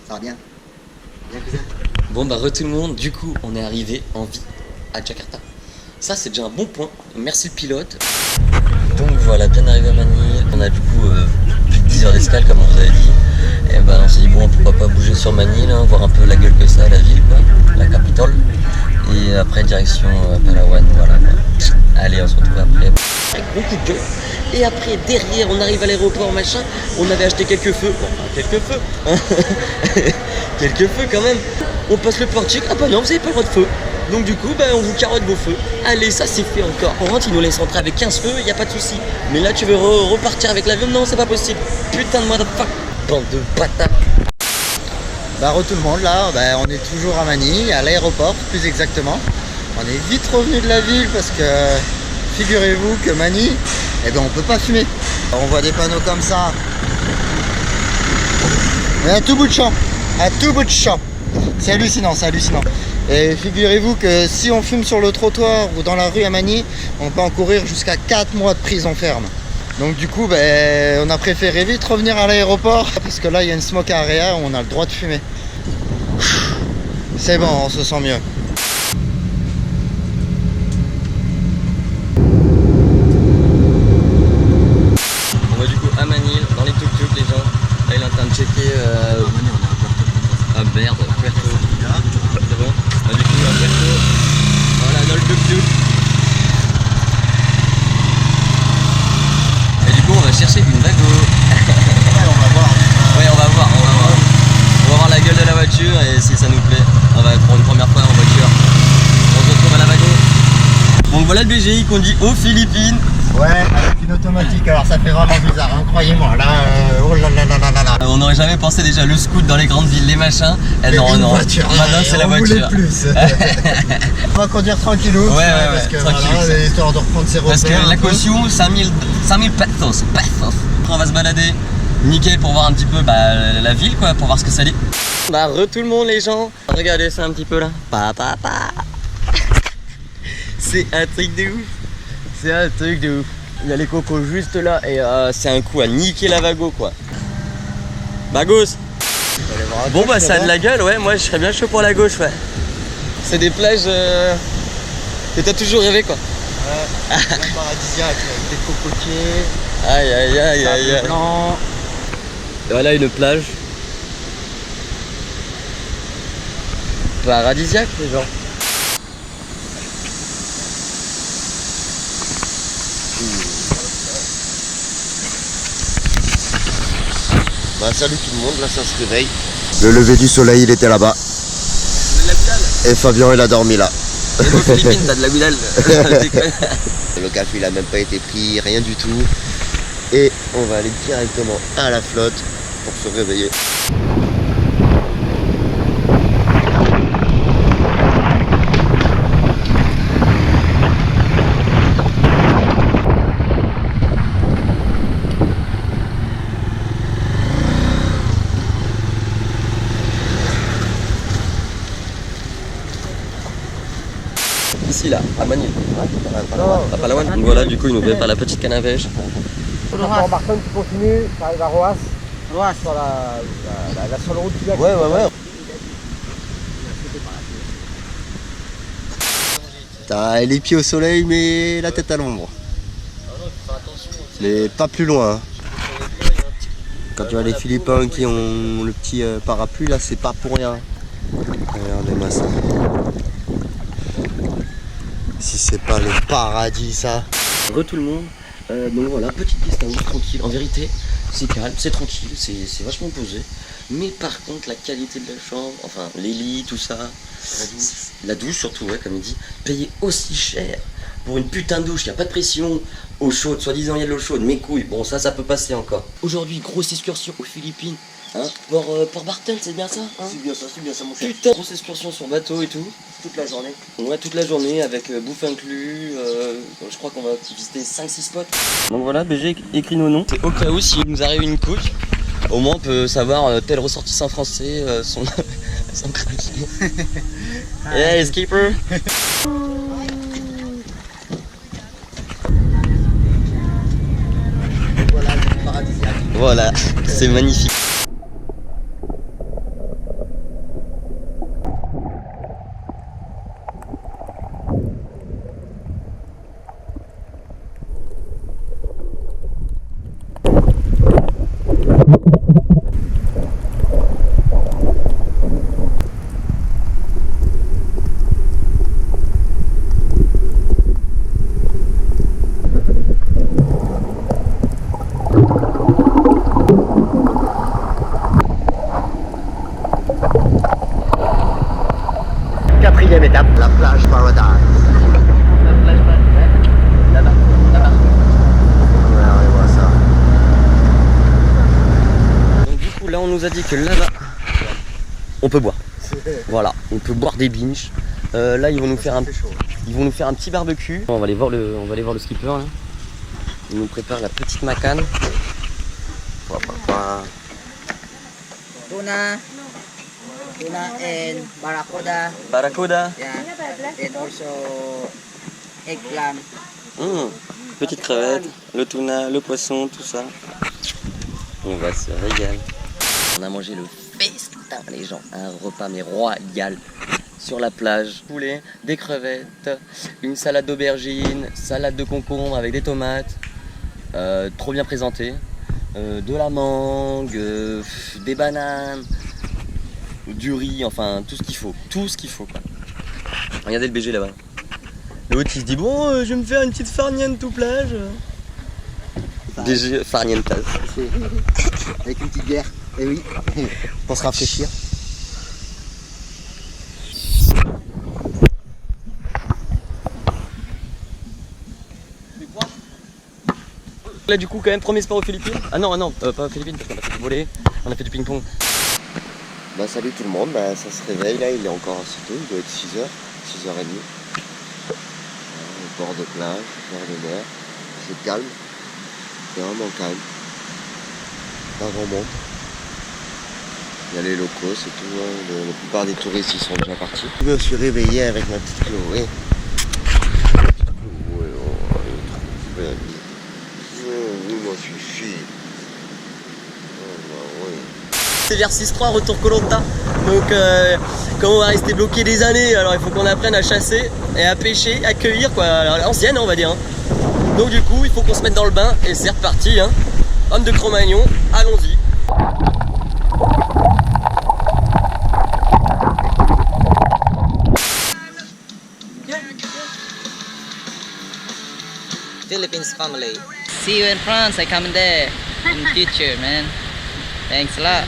Ça va bien? Bien, cousin? Bon bah tout le monde, du coup on est arrivé en vie à Jakarta. Ça c'est déjà un bon point, merci le pilote. Donc voilà, bien arrivé à Manille. On a du coup plus de 10 heures d'escale comme on vous avait dit. Et ben on s'est dit bon pourquoi pas bouger sur Manille, hein, voir un peu la gueule que ça, la ville quoi, la capitale. Et après direction Palawan, voilà quoi. Allez on se retrouve après. Un gros coup de gueule. Et après derrière on arrive à l'aéroport machin, on avait acheté quelques feux. Bon enfin quelques feux hein. Quelques feux quand même. On passe le portique, ah bah non vous avez pas le droit de feu. Donc du coup on vous carotte vos feux. Allez ça c'est fait encore. On rentre, ils nous laissent rentrer avec 15 feux, y a pas de souci. Mais là tu veux repartir avec l'avion, non c'est pas possible. Putain de motherfuck. Bande de bâtards. Bah re tout le monde là, on est toujours à Manille, à l'aéroport plus exactement. On est vite revenu de la ville parce que figurez-vous que Manille, on peut pas fumer. Alors, on voit des panneaux comme ça. Mais à tout bout de champ. À tout bout de champ. C'est hallucinant, c'est hallucinant. Et figurez-vous que si on fume sur le trottoir ou dans la rue à Manille, on peut encourir jusqu'à 4 mois de prison ferme. Donc du coup, on a préféré vite revenir à l'aéroport parce que là, il y a une smoke area où on a le droit de fumer. C'est bon, on se sent mieux. On va du coup à Manille, dans les tuk-tuk les gens. Là il est en train de checker ah merde, Puerto. C'est bon. Bah, du coup à Puerto. Voilà dans le tuk-tuk. Et du coup on va chercher une bago. Ouais, on va voir. Ouais on va voir. On va voir la gueule de la voiture et si ça nous plaît. On va pour une première fois en voiture. On se retrouve à la bago. Donc voilà le BGI qu'on dit aux Philippines. Ouais, avec une automatique, alors ça fait vraiment bizarre, hein, croyez-moi, là, oh là là là là là. On n'aurait jamais pensé déjà le scoot dans les grandes villes, les machins. Non, voiture, maintenant c'est la voiture. Plus. On va conduire tranquillou, ouais, parce que tranquille. Voilà, histoire de reprendre ses repères. Parce que la caution, 5000 pesos. Après on va se balader, nickel pour voir un petit peu la ville quoi, pour voir ce que ça dit. Bah tout le monde les gens, regardez ça un petit peu là. C'est un truc de ouf. C'est un truc de ouf. Il y a les cocos juste là et c'est un coup à niquer la vago quoi. Bagos. Bon bah ça a de la gueule, ouais, moi je serais bien chaud pour la gauche, ouais. C'est des plages que t'as toujours rêvé quoi. Ouais, paradisiaque avec des cocotiers. Aïe aïe aïe aïe aïe. Blanc. Et voilà une plage. Paradisiaque les gens. Bah salut tout le monde, là ça se réveille. Le lever du soleil il était là-bas. Et Fabien il a dormi là. Et aux Philippines t'as de la goudale. Le café il a même pas été pris, rien du tout. Et on va aller directement à la flotte pour se réveiller. Ici là, à Manille. À Palawan. Donc voilà, du coup, ils nous viennent par la petite canne à pêche. Par contre, tu continues, tu arrives à Roas. Roas, sur la seule route qui Ouais. T'as les pieds au soleil mais la tête à l'ombre. Mais pas plus loin. Hein. Quand tu vois les Philippins qui ont le petit parapluie là, c'est pas pour rien. Regardez-moi ça. Si c'est pas le paradis ça. Tout le monde. Donc voilà, petite guest house tranquille. En vérité, c'est calme, c'est tranquille, c'est vachement posé. Mais par contre, la qualité de la chambre, enfin les lits, tout ça, la douche surtout, ouais, comme il dit, payer aussi cher pour une putain de douche, il n'y a pas de pression, eau chaude, soi-disant il y a de l'eau chaude, mes couilles, bon ça peut passer encore. Aujourd'hui, grosse excursion aux Philippines, hein, Port Barton, c'est bien ça hein? C'est bien ça mon cher. Putain, grosse excursion sur bateau et tout. Toute la journée. Ouais, toute la journée avec bouffe inclus. Je crois qu'on va visiter 5-6 spots. Donc voilà, BG écrit nos noms. C'est au cas où s'il nous arrive une couche, au moins on peut savoir tel ressortissant français son craqué. Yeah, skipper. Voilà, le paradisiaque. Voilà, c'est magnifique. a dit que là-bas, on peut boire. Voilà, on peut boire des binges. Là, ils vont nous faire un petit barbecue. On va aller voir le skipper là. Il nous prépare la petite macane. Tuna and barracuda. Barracuda. Yeah, and also eggplant. Petite crevette, le tuna, le poisson, tout ça. On va se régaler. On a mangé le festin, les gens. Un repas mais royal. Sur la plage, poulet, des crevettes, une salade d'aubergine, salade de concombre avec des tomates, trop bien présenté, de la mangue, des bananes, du riz, enfin tout ce qu'il faut quoi. Regardez le BG là-bas. L'autre il se dit bon je vais me faire une petite farniente tout plage. BG farnientas. Avec une petite bière. Et oui, pour se rafraîchir. Là du coup quand même premier sport aux Philippines. Ah non, pas aux Philippines parce qu'on a fait du volley, on a fait du ping-pong. Bah salut tout le monde, bah, ça se réveille là, il est encore assez tôt, il doit être 6h, 6h30. Bord de plage, bord de mer, c'est calme, c'est vraiment calme. Pas grand monde. Il y a les locaux, c'est tout, hein. La plupart des touristes ils sont déjà partis. Je me suis réveillé avec ma petite Chloé. Moi je suis fille. C'est vers 6-3 retour Koh-Lanta. Donc comme on va rester bloqué des années, alors il faut qu'on apprenne à chasser et à pêcher, à cueillir quoi, alors, l'ancienne on va dire. Hein. Donc du coup il faut qu'on se mette dans le bain et c'est reparti. Hein. Homme de Cro-Magnon, allons-y. Philippines family. See you in France. I come there in future, man. Thanks a lot.